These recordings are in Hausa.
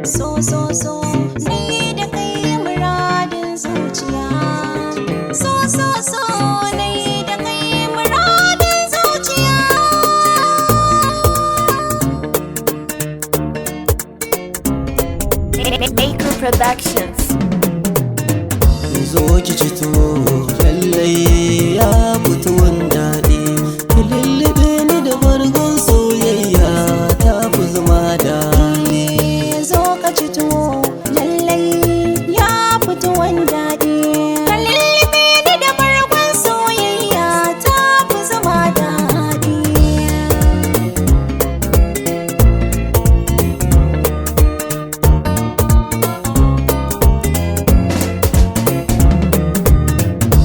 So ni da kai muradin zuciya. So ni da kai muradin zuciya. Maker Productions. Zo ki ci tuwo lallai ya fito daɗi, ki lullube ni da bargon soyayya ta fi zama daɗi. Zo ka ci tuwo lallai ya fito daɗi, ka lullube ni da bargon soyayya ta fi zama daɗi.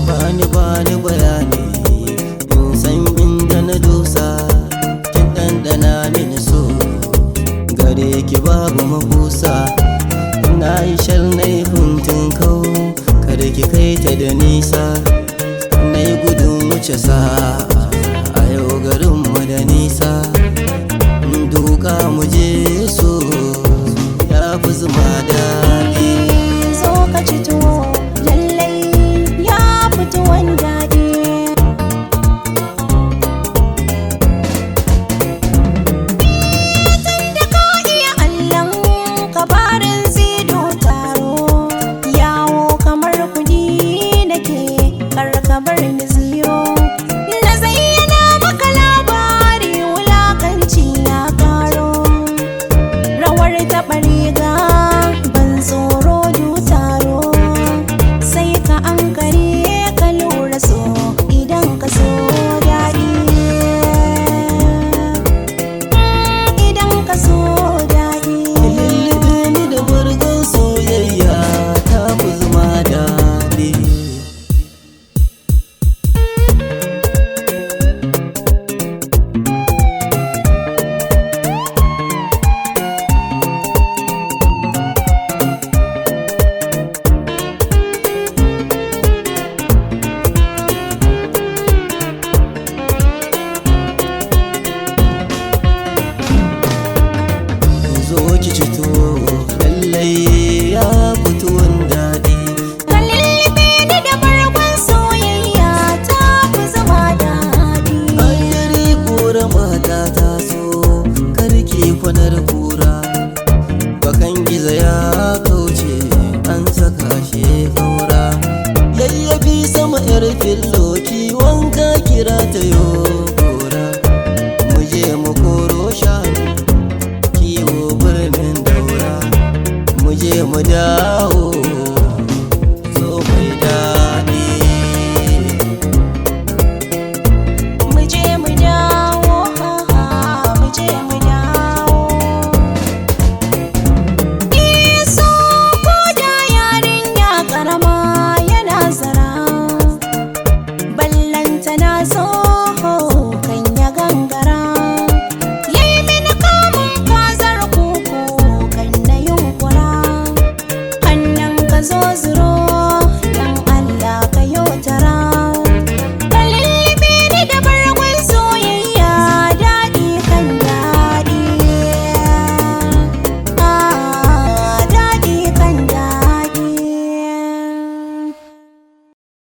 Bani bayani in san inda na dosa, kin ɗanɗana mini so gare ki babu makusa. Na yi shar na yi huntun kau, kada ki kai ta da nisa. Na yi gudun wuce sa a yau garinmu da nisa. Duka mu je so ya fi zuma daɗi. Zo ka ci tuwo lallai ya fito daɗi. Tunda ka iya allon kabarin zido taro, yawo kamar kudi nake karkabar ni zero. Na zayyana maka labari wulakanci ya karo, rawar taɓa riga ban tsoro du taro. Sai ka ankare ka lura so idan ka so daɗi, idan ka so daɗi. Lullube ni da bargon soyayya ta fi zama daɗi. Zo ki ci tuwo lallai ya fito daɗi. Ka lullube ni da bargon soyayya ta fi zama daɗi. Ayyari kura mata ta so karki kwanar kura, bakan gizo ya kauce an saka shi kaura. Yayyafi sama yar filloki wanka kira ta yo kora. Mu je mu koro shanu kiwo birnin daura, mu je mu dawo so mai daɗi. Mu je mu dawo, mu je mu dawo. Iso ko da yarinya karama yana zara, ballanta na so